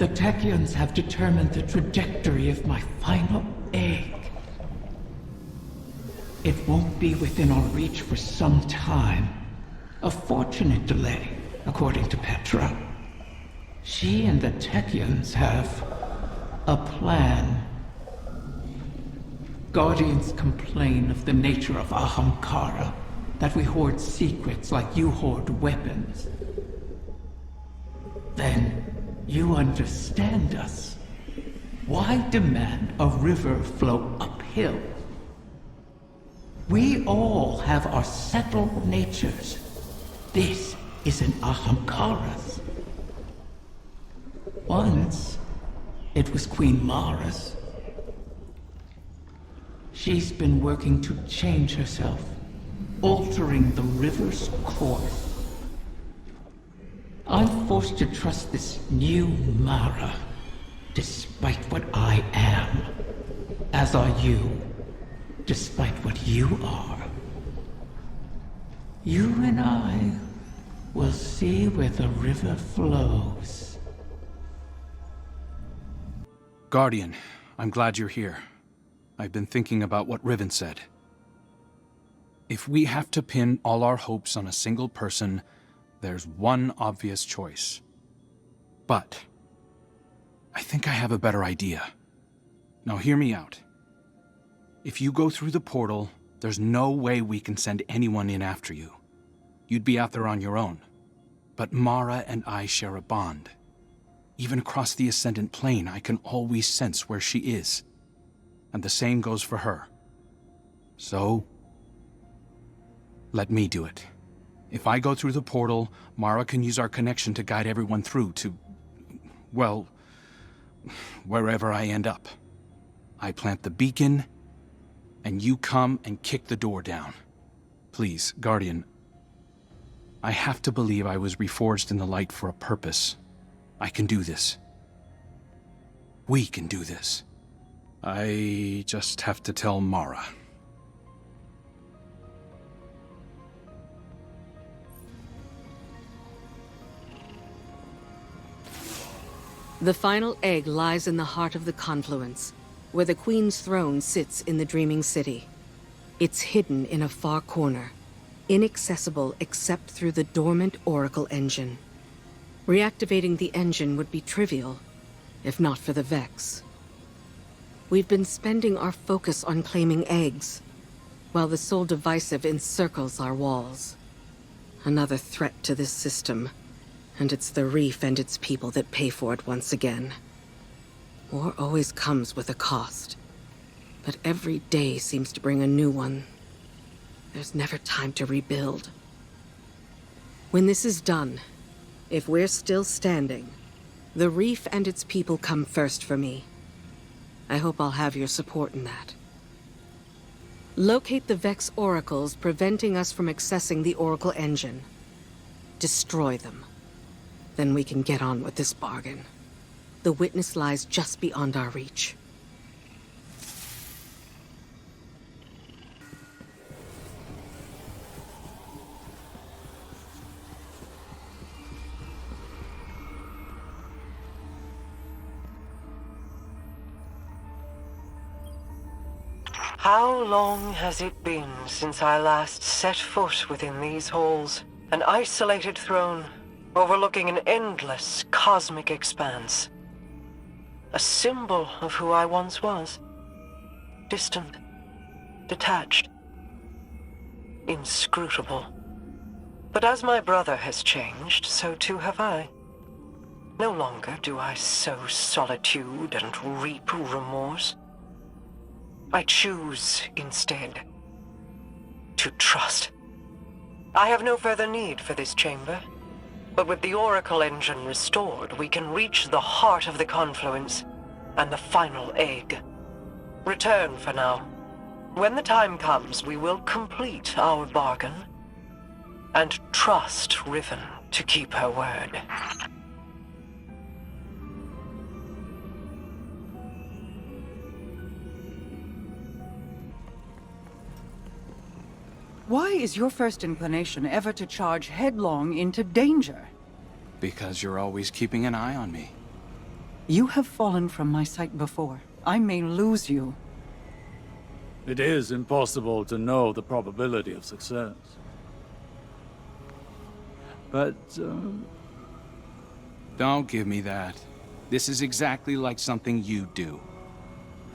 The Techians have determined the trajectory of my final egg. It won't be within our reach for some time. A fortunate delay, according to Petra. She and the Techians have a plan. Guardians complain of the nature of Ahamkara, that we hoard secrets like you hoard weapons. Then, you understand us. Why demand a river flow uphill? We all have our settled natures. This isn't Ahamkara's. Once, it was Queen Mara's. She's been working to change herself, altering the river's course. I'm forced to trust this new Mara, despite what I am. As are you, despite what you are. You and I will see where the river flows. Guardian, I'm glad you're here. I've been thinking about what Riven said. If we have to pin all our hopes on a single person, there's one obvious choice. But I think I have a better idea. Now hear me out. If you go through the portal, there's no way we can send anyone in after you. You'd be out there on your own. But Mara and I share a bond. Even across the Ascendant Plane, I can always sense where she is. And the same goes for her. So, let me do it. If I go through the portal, Mara can use our connection to guide everyone through to, well, wherever I end up. I plant the beacon, and you come and kick the door down. Please, Guardian, I have to believe I was reforged in the light for a purpose. I can do this. We can do this. I just have to tell Mara. The final egg lies in the heart of the confluence, where the Queen's throne sits in the Dreaming City. It's hidden in a far corner, inaccessible except through the dormant Oracle engine. Reactivating the engine would be trivial, if not for the Vex. We've been spending our focus on claiming eggs, while the Soul Divisive encircles our walls. Another threat to this system, and it's the Reef and its people that pay for it once again. War always comes with a cost, but every day seems to bring a new one. There's never time to rebuild. When this is done, if we're still standing, the Reef and its people come first for me. I hope I'll have your support in that. Locate the Vex Oracles preventing us from accessing the Oracle engine. Destroy them. Then we can get on with this bargain. The witness lies just beyond our reach. How long has it been since I last set foot within these halls? An isolated throne, overlooking an endless cosmic expanse. A symbol of who I once was. Distant, detached, inscrutable. But as my brother has changed, so too have I. No longer do I sow solitude and reap remorse. I choose, instead, to trust. I have no further need for this chamber, but with the Oracle engine restored, we can reach the heart of the confluence and the final egg. Return for now. When the time comes, we will complete our bargain and trust Riven to keep her word. Why is your first inclination ever to charge headlong into danger? Because you're always keeping an eye on me. You have fallen from my sight before. I may lose you. It is impossible to know the probability of success. But, Don't give me that. This is exactly like something you do.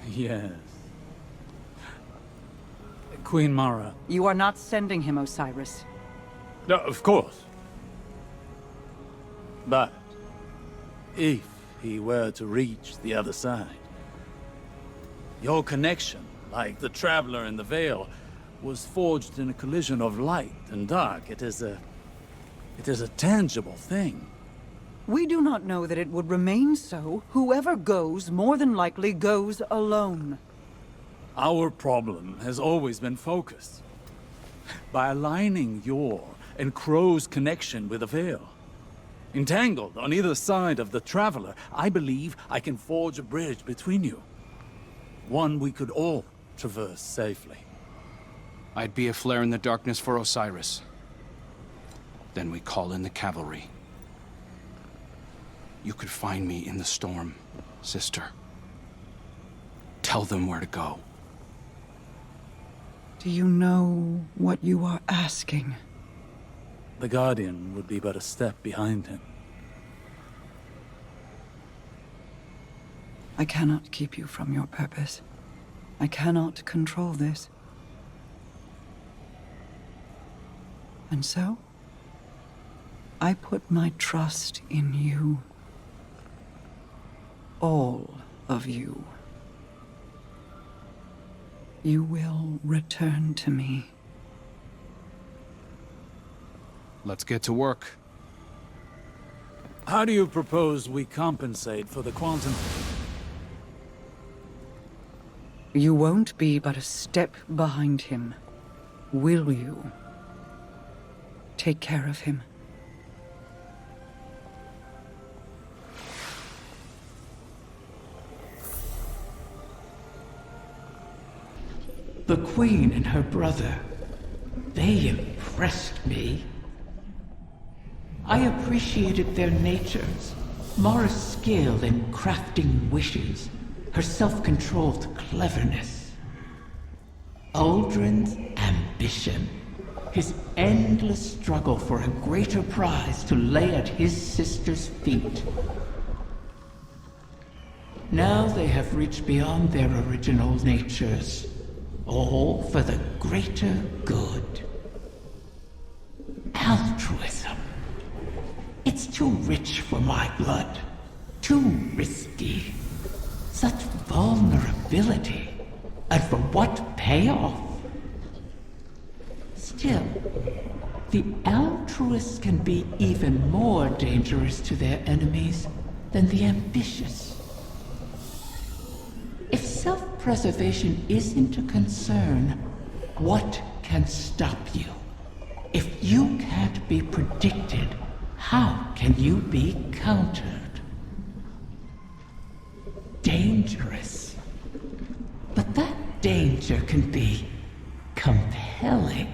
yes. Queen Mara. You are not sending him, Osiris. No, of course. But, if he were to reach the other side, your connection, like the Traveler in the Veil, was forged in a collision of light and dark. It is a tangible thing. We do not know that it would remain so. Whoever goes, more than likely goes alone. Our problem has always been focus. By aligning your and Crow's connection with the Veil, entangled on either side of the Traveler, I believe I can forge a bridge between you. One we could all traverse safely. I'd be a flare in the darkness for Osiris. Then we call in the cavalry. You could find me in the storm, sister. Tell them where to go. Do you know what you are asking? The Guardian would be but a step behind him. I cannot keep you from your purpose. I cannot control this. And so, I put my trust in you. All of you. You will return to me. Let's get to work. How do you propose we compensate for the quantum? You won't be but a step behind him, will you? Take care of him. The Queen and her brother, they impressed me. I appreciated their natures, Mara's skill in crafting wishes, her self-controlled cleverness. Uldren's ambition, his endless struggle for a greater prize to lay at his sister's feet. Now they have reached beyond their original natures, all for the greater good. Altruism. It's too rich for my blood. Too risky. Such vulnerability. And for what payoff? Still, the altruists can be even more dangerous to their enemies than the ambitious. If self-preservation isn't a concern, what can stop you? If you can't be predicted, how can you be countered? Dangerous. But that danger can be compelling.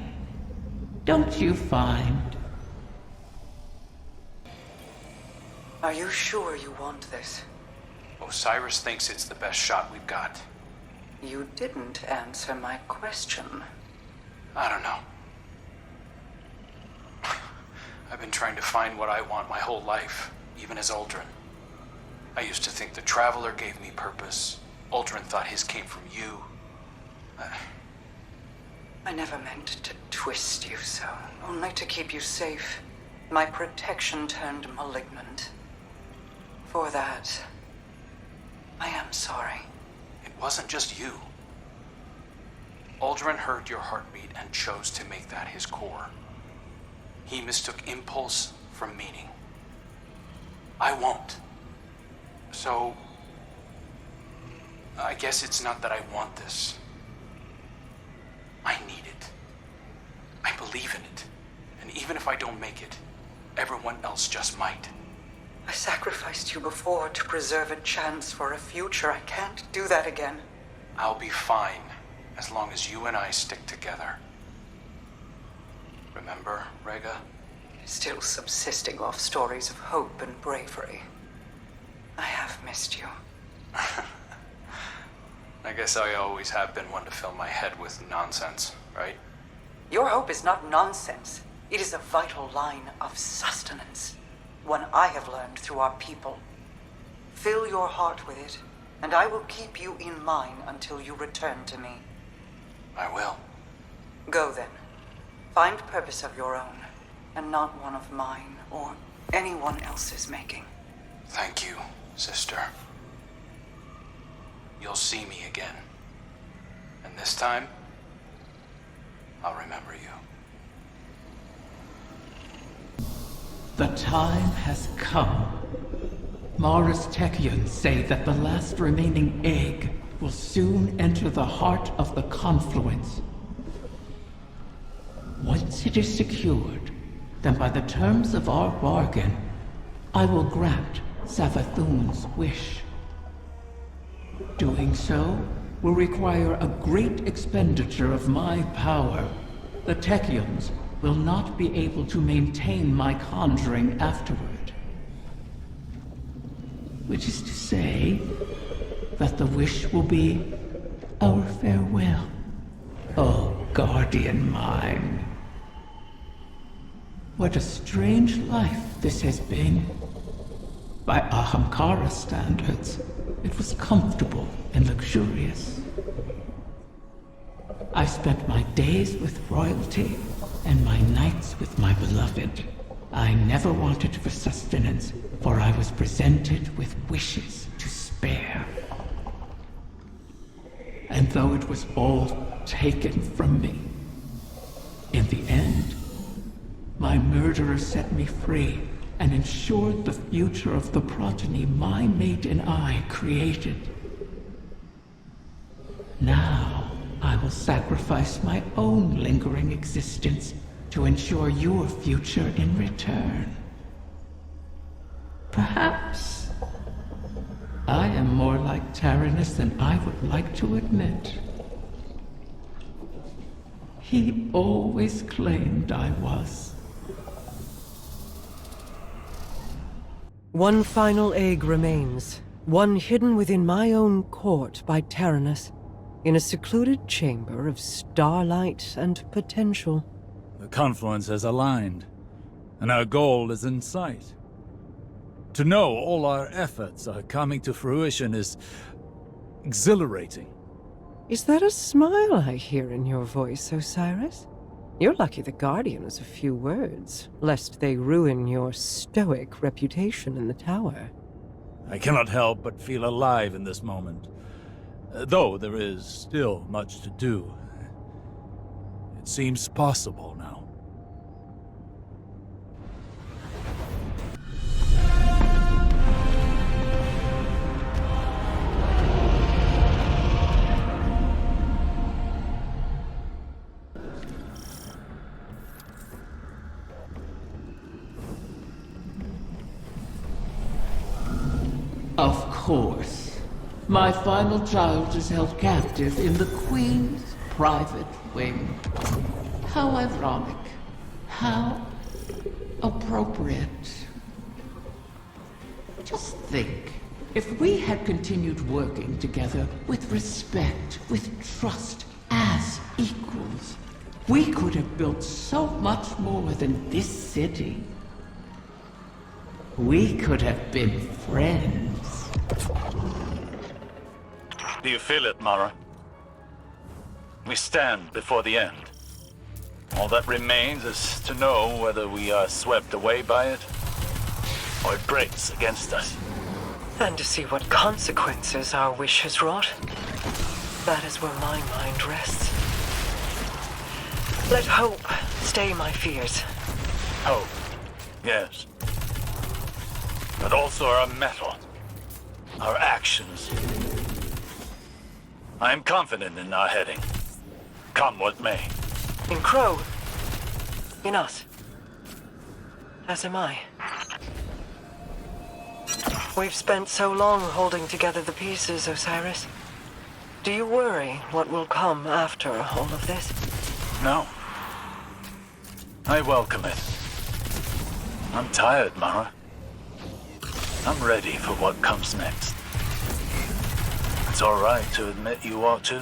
Don't you find? Are you sure you want this? Osiris thinks it's the best shot we've got. You didn't answer my question. I don't know. I've been trying to find what I want my whole life, even as Uldren. I used to think the Traveler gave me purpose. Uldren thought his came from you. I never meant to twist you so, only to keep you safe. My protection turned malignant. For that, I am sorry. It wasn't just you. Uldren heard your heartbeat and chose to make that his core. He mistook impulse for meaning. I won't. So, I guess it's not that I want this. I need it. I believe in it. And even if I don't make it, everyone else just might. I sacrificed you before to preserve a chance for a future. I can't do that again. I'll be fine, as long as you and I stick together. Remember, Rega? Still subsisting off stories of hope and bravery. I have missed you. I guess I always have been one to fill my head with nonsense, right? Your hope is not nonsense. It is a vital line of sustenance. One I have learned through our people. Fill your heart with it, and I will keep you in mine until you return to me. I will. Go then. Find purpose of your own, and not one of mine or anyone else's making. Thank you, sister. You'll see me again. And this time, I'll remember you. The time has come. Mara's Techians say that the last remaining egg will soon enter the heart of the confluence. Once it is secured, then by the terms of our bargain, I will grant Savathun's wish. Doing so will require a great expenditure of my power. The Techians will not be able to maintain my conjuring afterward. Which is to say that the wish will be our farewell. Oh, guardian mine. What a strange life this has been. By Ahamkara standards, it was comfortable and luxurious. I spent my days with royalty and my nights with my beloved. I never wanted for sustenance, for I was presented with wishes to spare. And though it was all taken from me, in the end, my murderer set me free and ensured the future of the progeny my mate and I created. Now, I will sacrifice my own lingering existence to ensure your future in return. Perhaps I am more like Taranis than I would like to admit. He always claimed I was. One final egg remains, one hidden within my own court by Taranis, in a secluded chamber of starlight and potential. The confluence has aligned, and our goal is in sight. To know all our efforts are coming to fruition is exhilarating. Is that a smile I hear in your voice, Osiris? You're lucky the Guardian has a few words, lest they ruin your stoic reputation in the tower. I cannot help but feel alive in this moment. Though there is still much to do. It seems possible now. Of course. My final child is held captive in the Queen's private wing. How ironic. How appropriate. Just think, if we had continued working together with respect, with trust, as equals, we could have built so much more than this city. We could have been friends. Do you feel it, Mara? We stand before the end. All that remains is to know whether we are swept away by it, or it breaks against us. And to see what consequences our wish has wrought. That is where my mind rests. Let hope stay my fears. Hope, yes. But also our mettle, our actions. I am confident in our heading, come what may. In Crow. In us. As am I. We've spent so long holding together the pieces, Osiris. Do you worry what will come after all of this? No. I welcome it. I'm tired, Mara. I'm ready for what comes next. It's all right to admit you are too.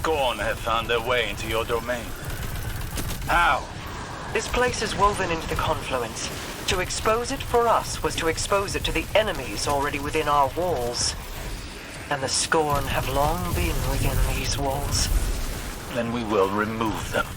Scorn have found their way into your domain. How? This place is woven into the confluence. To expose it for us was to expose it to the enemies already within our walls. And the Scorn have long been within these walls. Then we will remove them.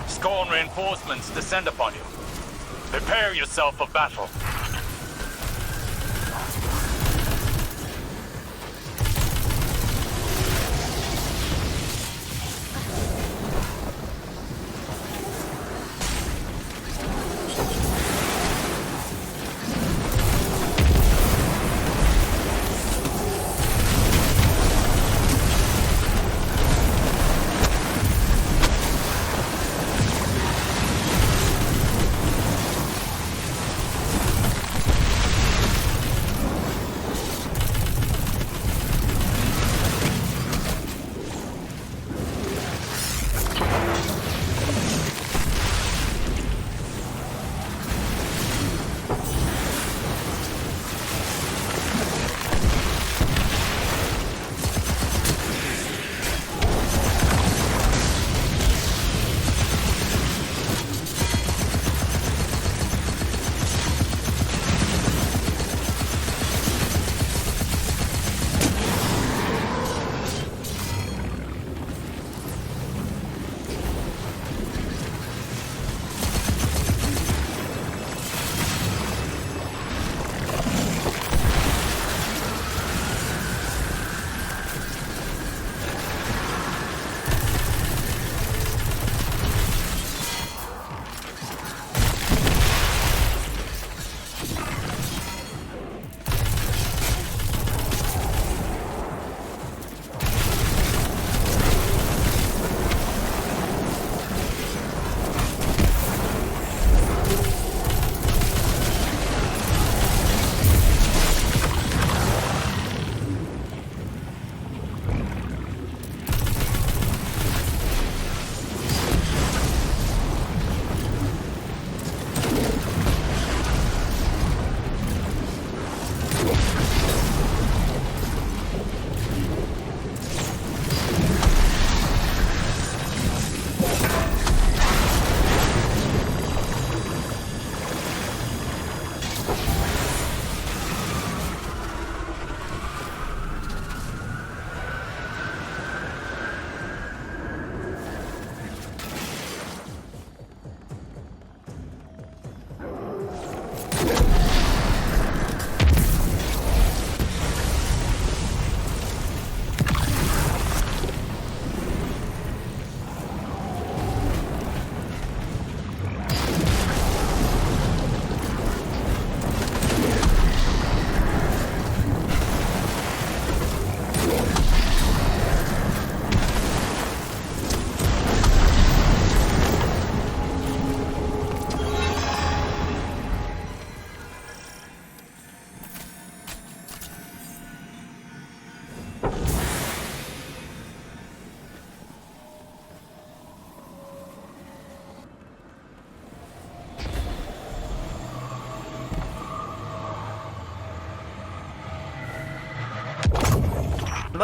Scorn reinforcements descend upon you. Prepare yourself for battle.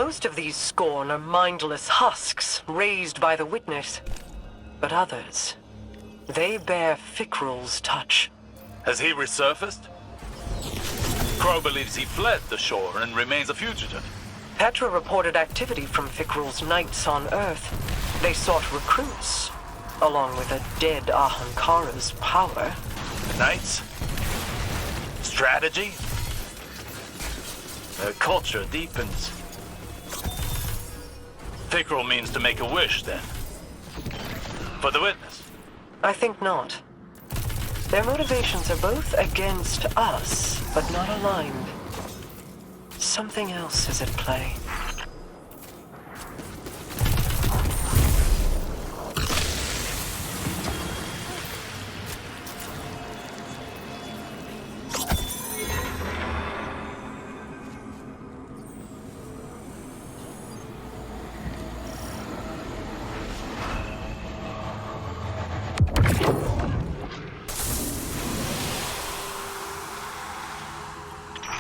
Most of these Scorn are mindless husks raised by the Witness. But others, they bear Fikrul's touch. Has he resurfaced? Crow believes he fled the shore and remains a fugitive. Petra reported activity from Fikrul's knights on Earth. They sought recruits, along with a dead Ahankara's power. Knights? Strategy? Their culture deepens. Fikrul means to make a wish, then. For the Witness. I think not. Their motivations are both against us, but not aligned. Something else is at play.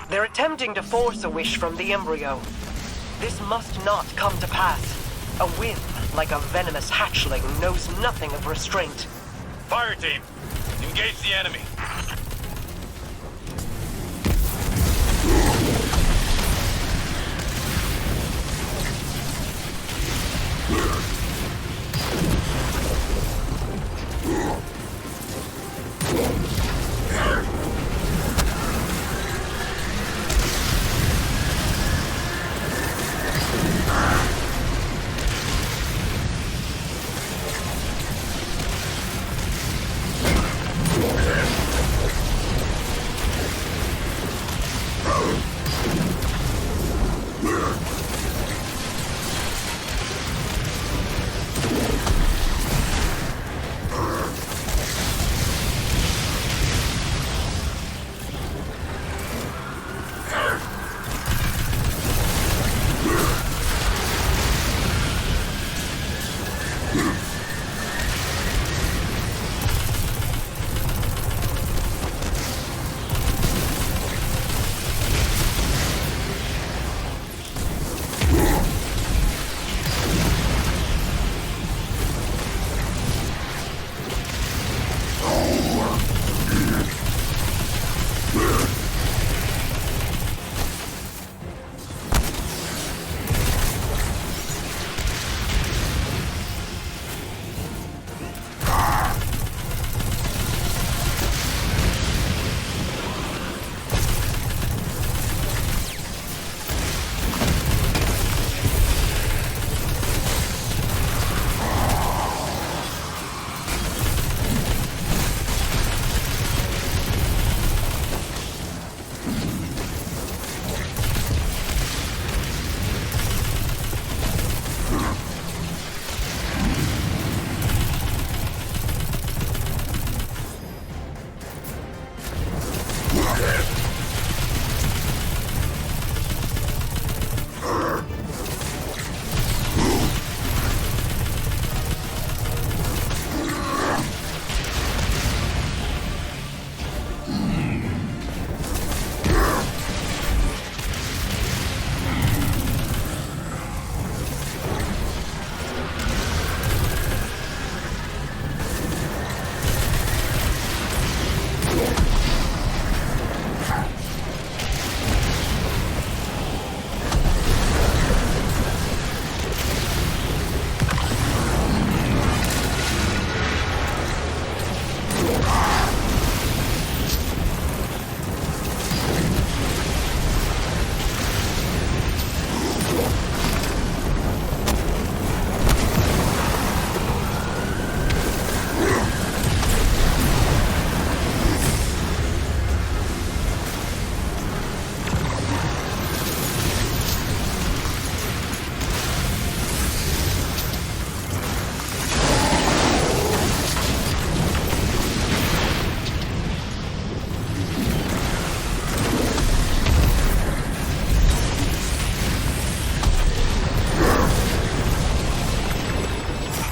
They're attempting to force a wish from the embryo. This must not come to pass. A whim, like a venomous hatchling, knows nothing of restraint. Fire team, engage the enemy.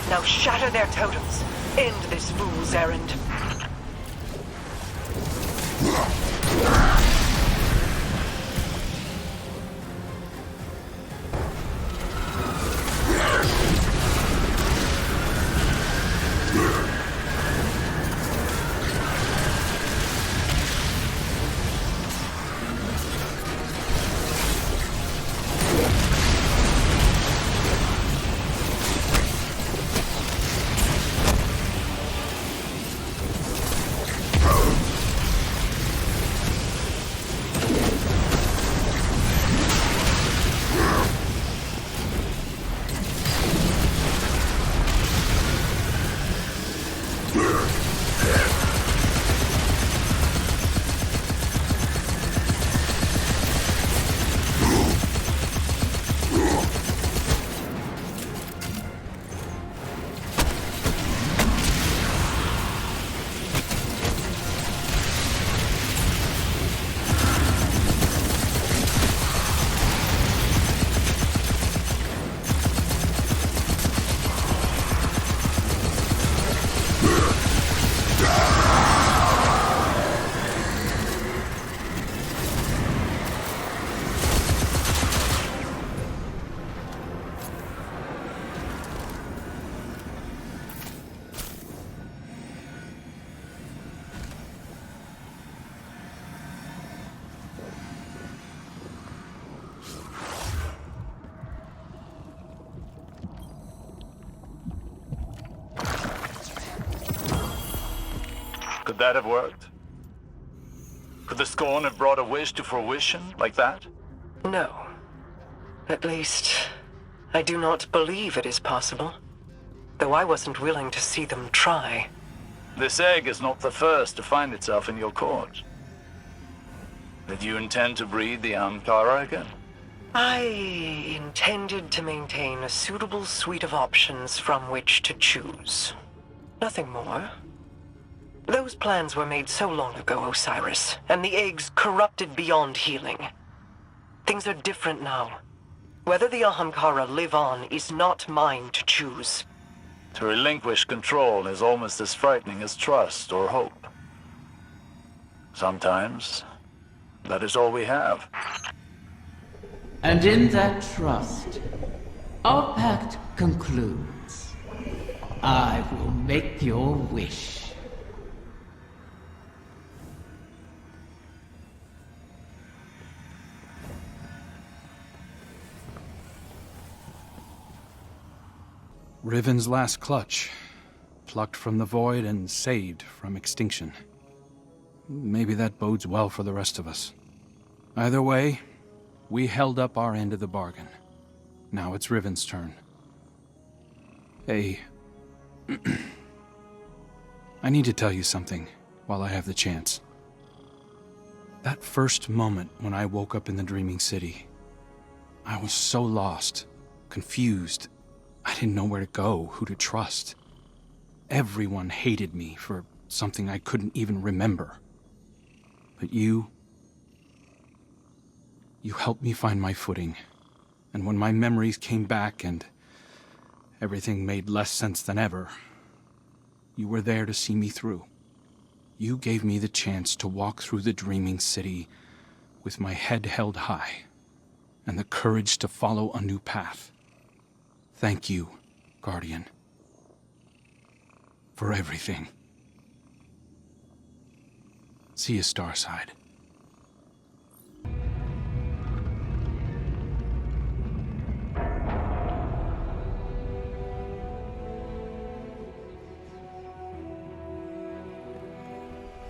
Now shatter their totems. End this fool's errand. Could that have worked? Could the Scorn have brought a wish to fruition like that? No. At least, I do not believe it is possible. Though I wasn't willing to see them try. This egg is not the first to find itself in your court. Did you intend to breed the Ahamkara again? I intended to maintain a suitable suite of options from which to choose. Nothing more. Those plans were made so long ago, Osiris, and the eggs corrupted beyond healing. Things are different now. Whether the Ahamkara live on is not mine to choose. To relinquish control is almost as frightening as trust or hope. Sometimes, that is all we have. And in that trust, our pact concludes. I will make your wish. Riven's last clutch, plucked from the void and saved from extinction. Maybe that bodes well for the rest of us. Either way, we held up our end of the bargain. Now it's Riven's turn. Hey, I need to tell you something while I have the chance. That first moment when I woke up in the Dreaming City, I was so lost, confused. I didn't know where to go, who to trust. Everyone hated me for something I couldn't even remember. But you helped me find my footing. And when my memories came back and everything made less sense than ever, you were there to see me through. You gave me the chance to walk through the Dreaming City with my head held high and the courage to follow a new path. Thank you, Guardian, for everything. See you, Starside.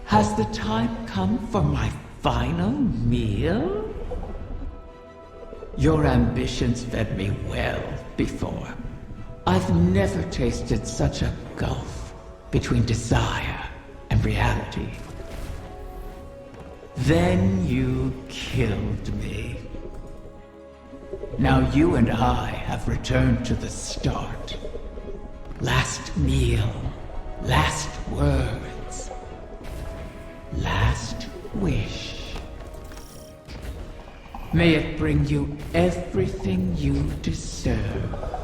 Has the time come for my final meal? Your ambitions fed me well before. I've never tasted such a gulf between desire and reality. Then you killed me. Now you and I have returned to the start. Last meal, last words, last wish. May it bring you everything you deserve.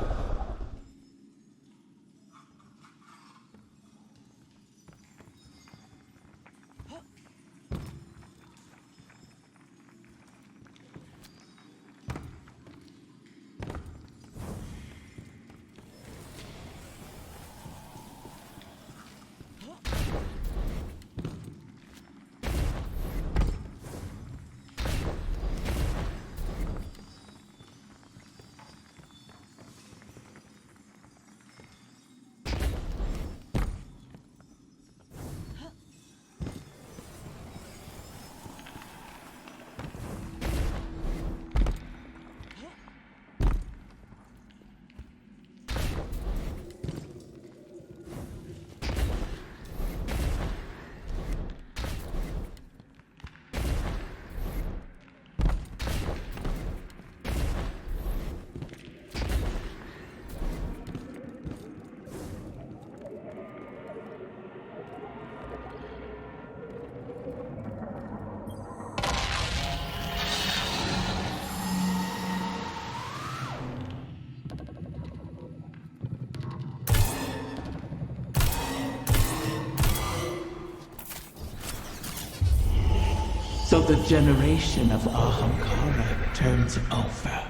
So the generation of Ahamkara turns over.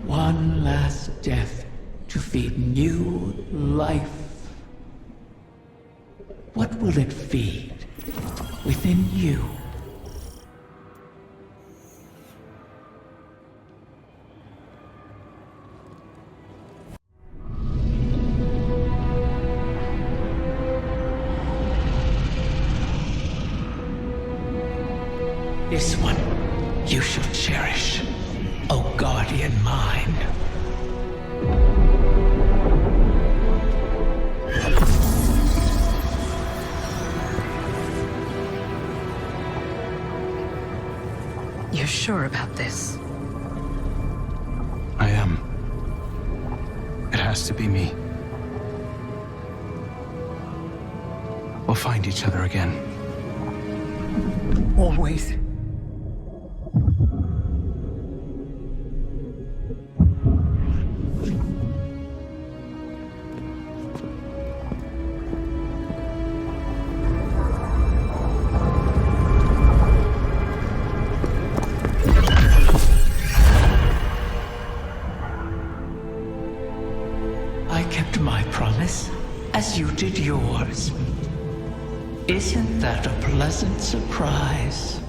One last death to feed new life. What will it feed within you? This one you shall cherish, O guardian mine. You're sure about this? I am. It has to be me. We'll find each other again. Always. I kept my promise, as you did yours. Isn't that a pleasant surprise?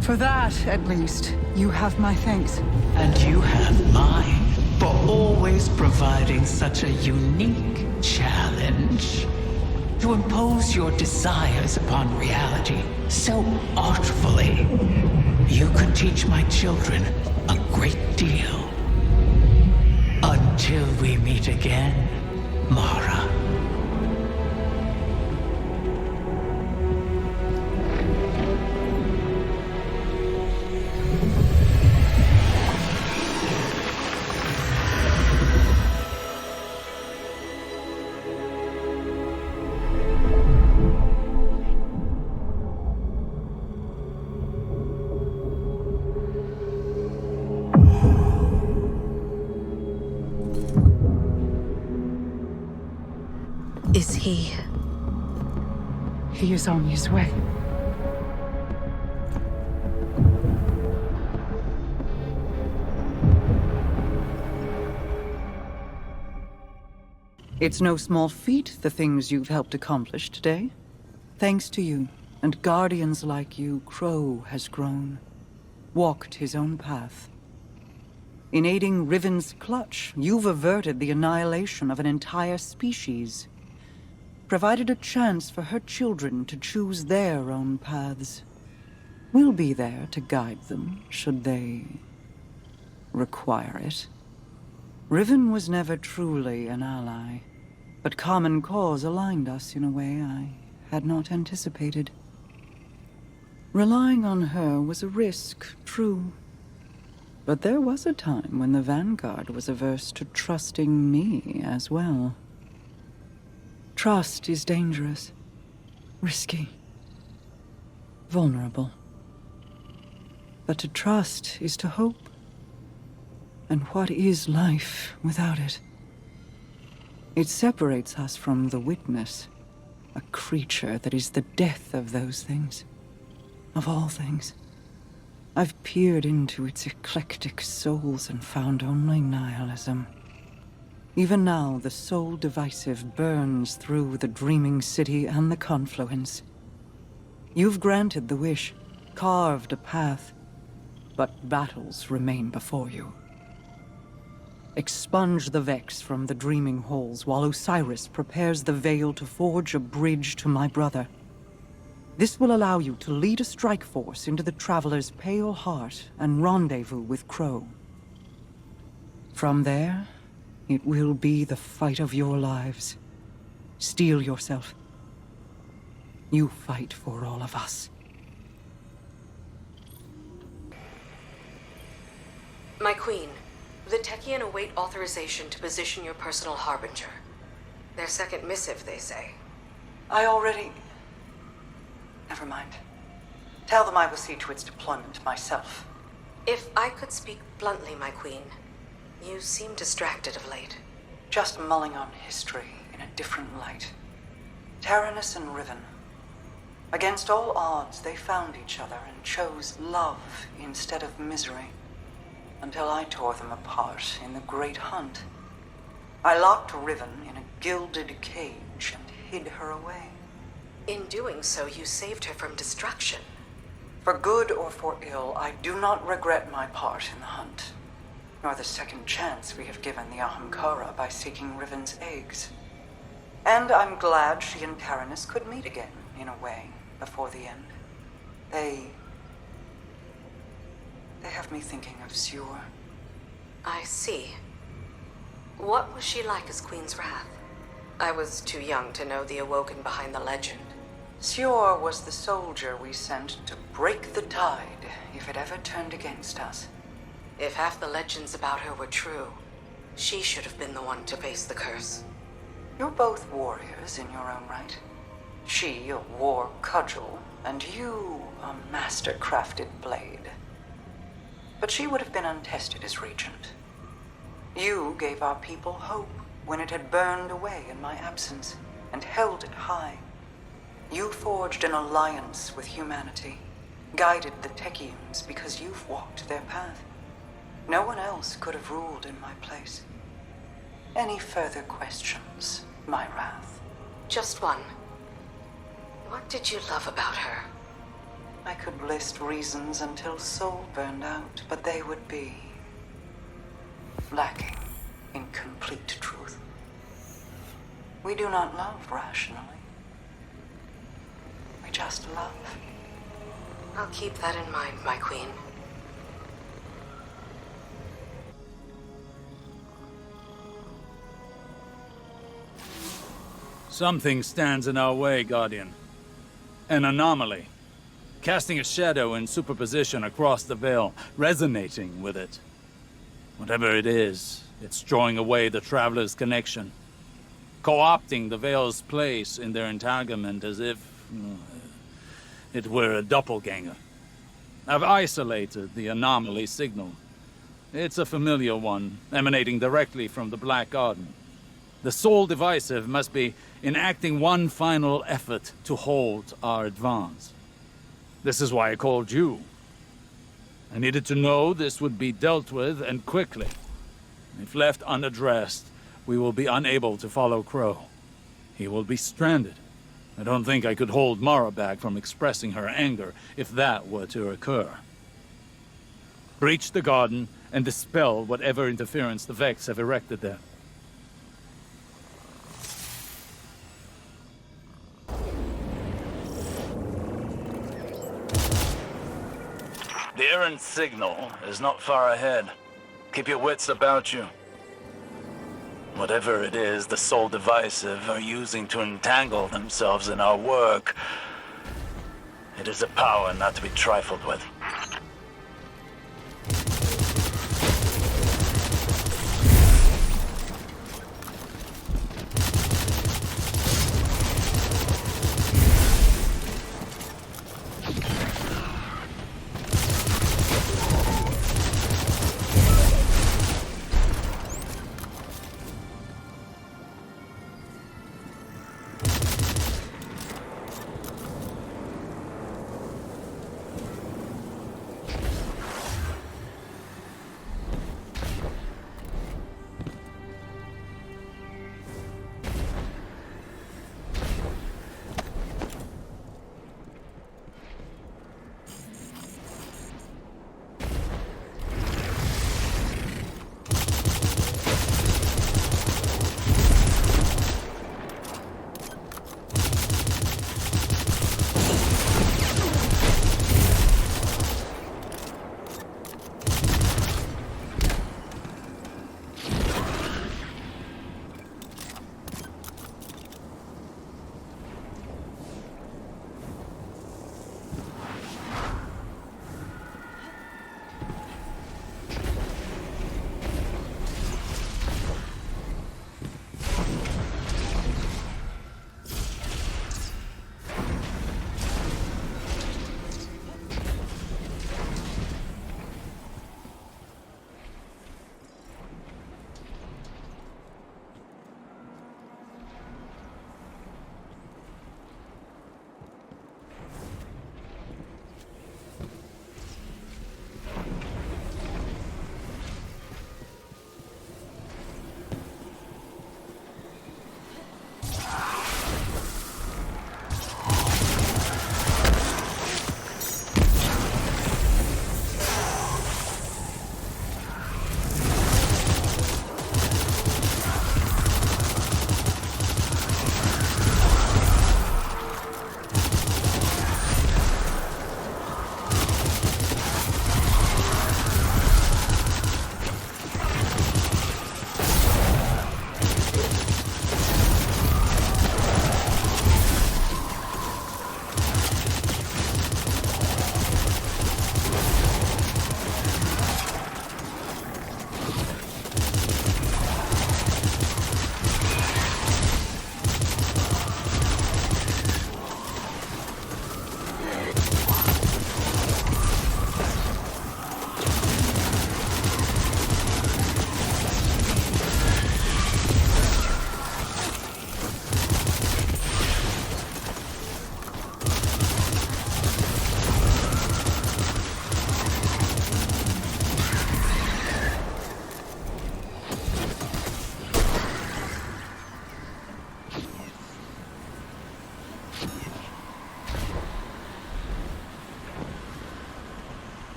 For that, at least, you have my thanks. And you have mine for always providing such a unique challenge. To impose your desires upon reality so artfully. You could teach my children a great deal. Until we meet again, Mara. Is he... He is on his way. It's no small feat, the things you've helped accomplish today. Thanks to you, and guardians like you, Crow has grown. Walked his own path. In aiding Riven's clutch, you've averted the annihilation of an entire species. Provided a chance for her children to choose their own paths. We'll be there to guide them, should they require it. Riven was never truly an ally, but common cause aligned us in a way I had not anticipated. Relying on her was a risk, true. But there was a time when the Vanguard was averse to trusting me as well. Trust is dangerous, risky, vulnerable. But to trust is to hope. And what is life without it? It separates us from the Witness, a creature that is the death of those things, of all things. I've peered into its eclectic souls and found only nihilism. Even now, the soul divisive burns through the dreaming city and the confluence. You've granted the wish, carved a path, but battles remain before you. Expunge the Vex from the dreaming halls while Osiris prepares the veil to forge a bridge to my brother. This will allow you to lead a strike force into the Traveler's pale heart and rendezvous with Crow. From there, it will be the fight of your lives. Steel yourself. You fight for all of us. My queen, the Techien await authorization to position your personal harbinger. Their second missive, they say. I already... Never mind. Tell them I will see to its deployment myself. If I could speak bluntly, my queen, you seem distracted of late. Just mulling on history in a different light. Taranis and Riven. Against all odds, they found each other and chose love instead of misery. Until I tore them apart in the Great Hunt. I locked Riven in a gilded cage and hid her away. In doing so, you saved her from destruction. For good or for ill, I do not regret my part in the hunt, nor the second chance we have given the Ahamkara by seeking Riven's eggs. And I'm glad she and Taranis could meet again, in a way, before the end. They They have me thinking of Sior. I see. What was she like as Queen's Wrath? I was too young to know the Awoken behind the legend. Sior was the soldier we sent to break the tide if it ever turned against us. If half the legends about her were true, she should have been the one to face the curse. You're both warriors in your own right. She a war cudgel, and you a master-crafted blade. But she would have been untested as regent. You gave our people hope when it had burned away in my absence, and held it high. You forged an alliance with humanity, guided the Techeuns because you've walked their path. No one else could have ruled in my place. Any further questions, my Wrath? Just one. What did you love about her? I could list reasons until soul burned out, but they would be lacking in complete truth. We do not love rationally. We just love. I'll keep that in mind, my queen. Something stands in our way, Guardian. An anomaly. Casting a shadow in superposition across the veil, resonating with it. Whatever it is, it's drawing away the Traveler's connection. Co-opting the veil's place in their entanglement as if it were a doppelganger. I've isolated the anomaly signal. It's a familiar one, emanating directly from the Black Garden. The Soul Divisive must be enacting one final effort to halt our advance. This is why I called you. I needed to know this would be dealt with, and quickly. If left unaddressed, we will be unable to follow Crow. He will be stranded. I don't think I could hold Mara back from expressing her anger if that were to occur. Breach the garden and dispel whatever interference the Vex have erected there. The errant signal is not far ahead. Keep your wits about you. Whatever it is the Soul Divisive are using to entangle themselves in our work, it is a power not to be trifled with.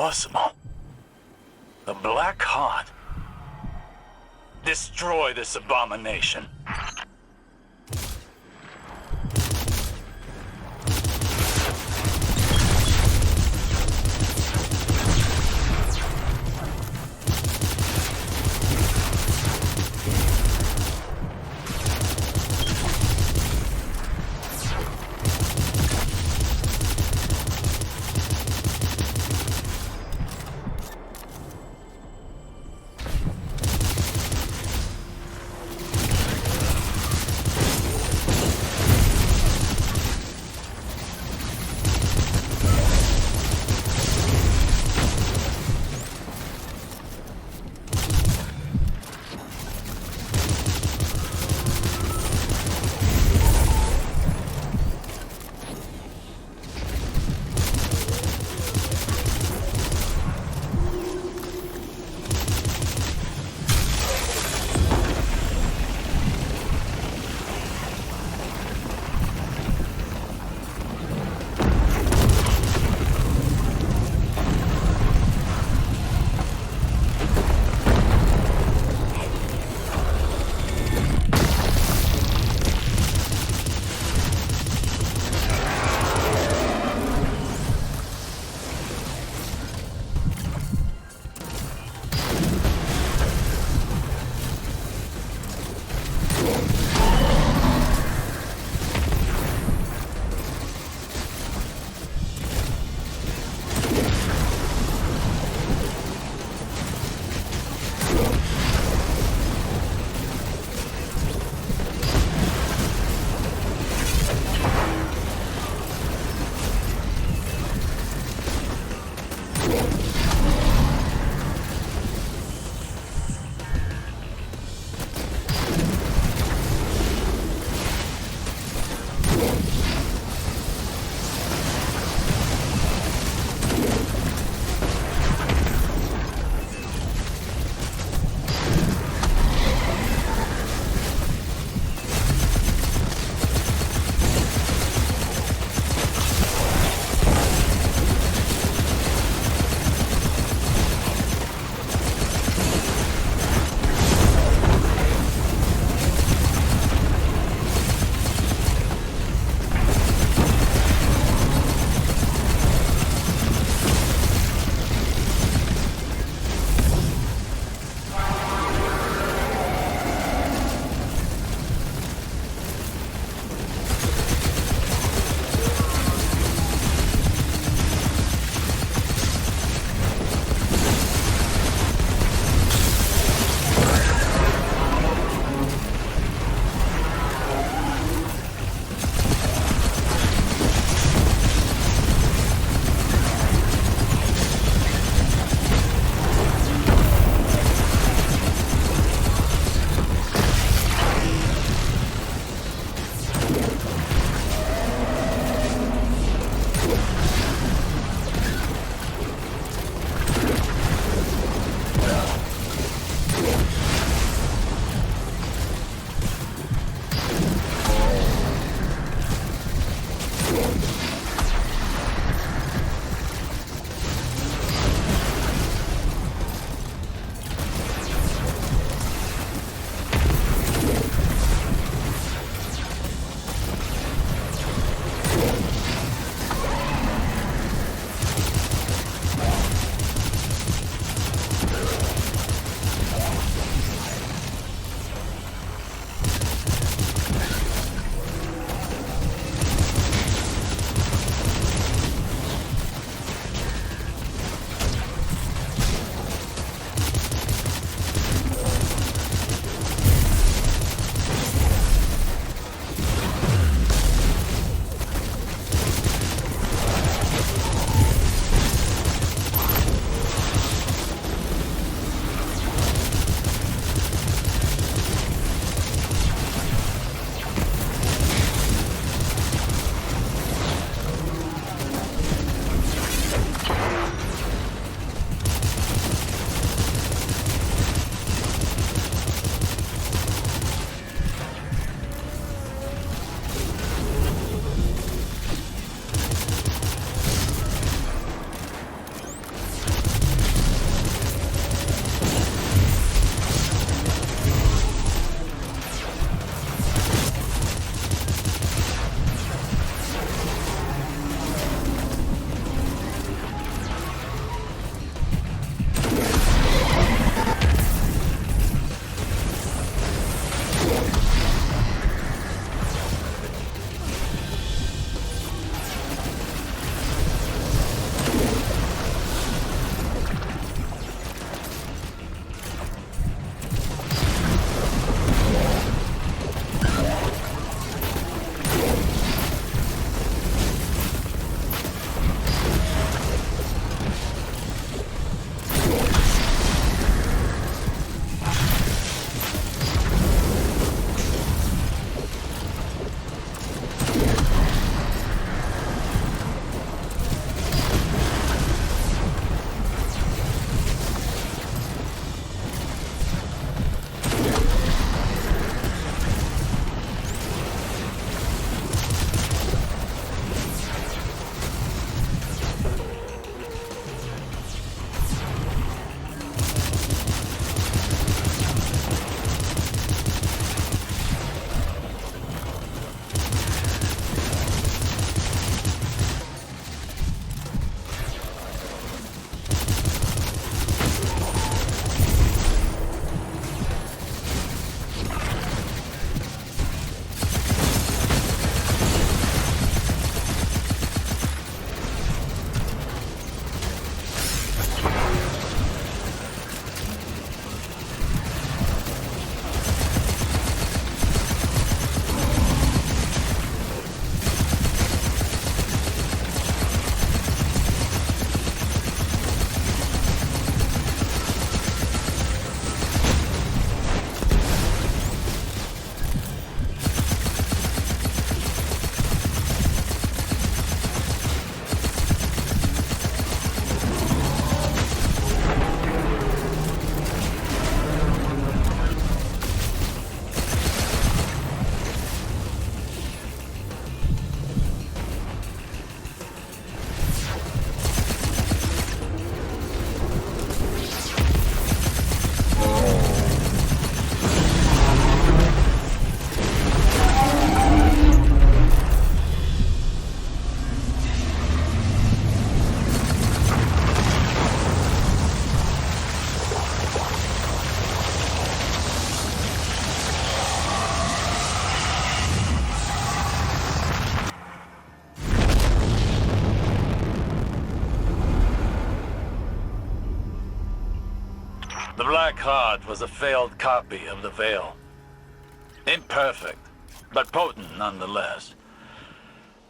impossible. The Black Heart. Destroy this abomination. The Black Heart was a failed copy of the Veil. Imperfect, but potent nonetheless.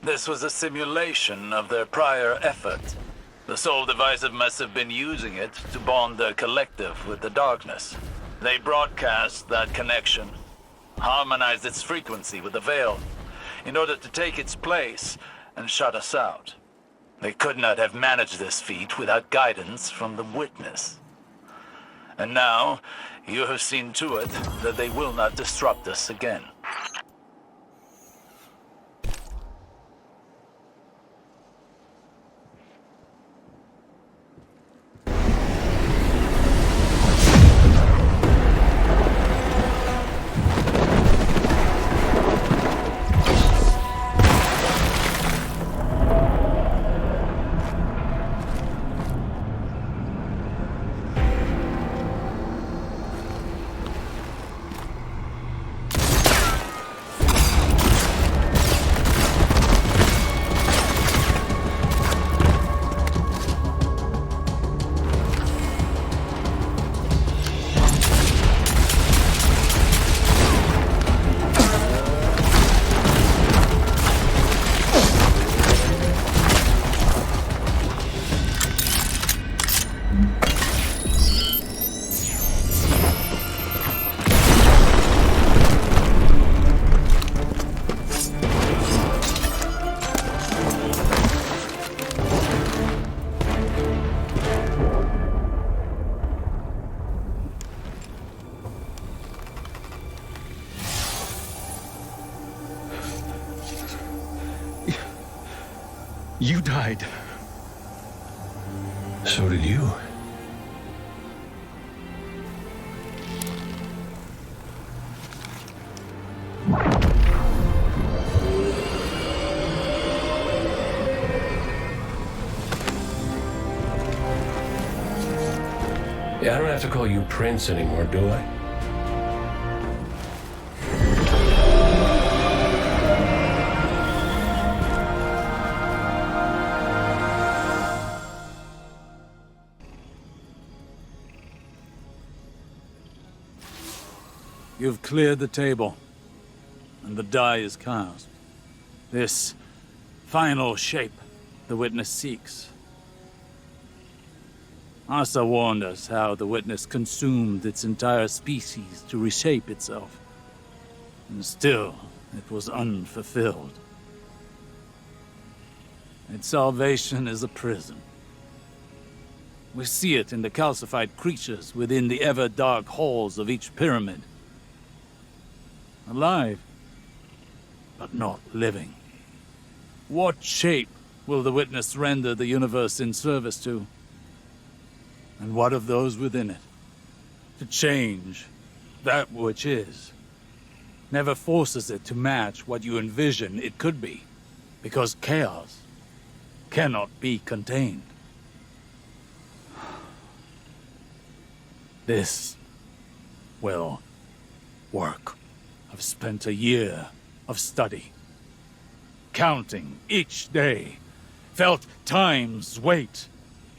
This was a simulation of their prior effort. The Soul Divisive must have been using it to bond their collective with the darkness. They broadcast that connection, harmonized its frequency with the Veil, in order to take its place and shut us out. They could not have managed this feat without guidance from the Witness. And now, you have seen to it that they will not disrupt us again. You died. So did you. Yeah, I don't have to call you Prince anymore, do I? You've cleared the table, and the die is cast. This final shape the Witness seeks. Asa warned us how the Witness consumed its entire species to reshape itself. And still, it was unfulfilled. Its salvation is a prison. We see it in the calcified creatures within the ever-dark halls of each pyramid. Alive, but not living. What shape will the Witness render the universe in service to? And what of those within it? To change that which is never forces it to match what you envision it could be, because chaos cannot be contained. This will work. I've spent a year of study, counting each day, felt time's weight,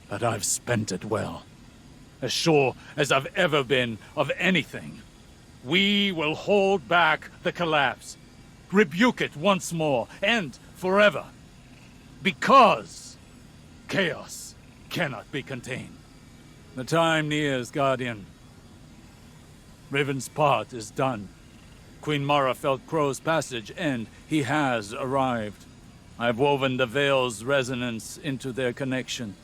but I've spent it well. As sure as I've ever been of anything. We will hold back the collapse, rebuke it once more, and forever. Because chaos cannot be contained. The time nears, Guardian. Riven's part is done. Queen Mara felt Crow's passage, and he has arrived. I've woven the Veil's resonance into their connection,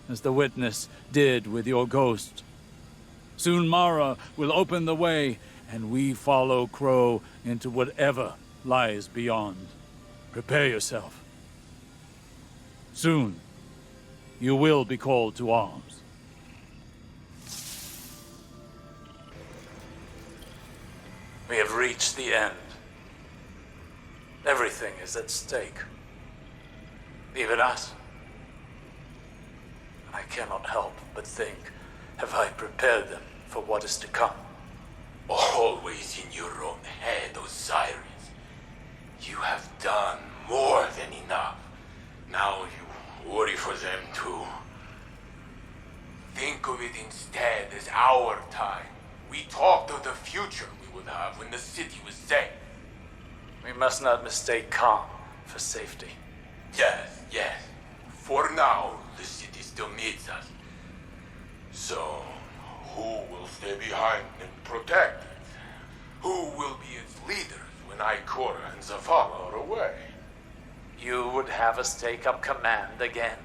as the Witness did with your ghost. Soon Mara will open the way, and we follow Crow into whatever lies beyond. Prepare yourself. Soon, you will be called to arms. We have reached the end. Everything is at stake. Even us. I cannot help but think, have I prepared them for what is to come? Always in your own head, Osiris. You have done more than enough. Now you worry for them too. Think of it instead as our our time. We talked of the future we would have when the city was safe. We must not mistake calm for safety. Yes, yes. For now, the city still needs us. So, who will stay behind and protect it? Who will be its leaders when Ikora and Zavala are away? You would have us take up command again?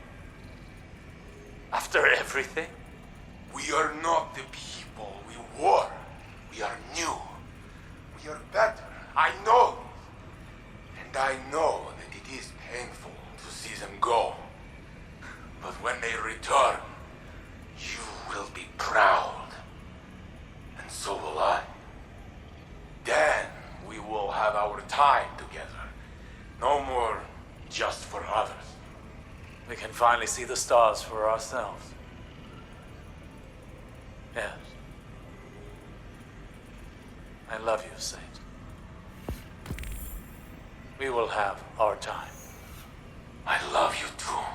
After everything? We are not the people we were. We are new. We are better. I know this. And I know that it is painful to see them go. But when they return, you will be proud. And so will I. Then we will have our time together. No more just for others. We can finally see the stars for ourselves. Yes. I love you, Saint. We will have our time. I love you too.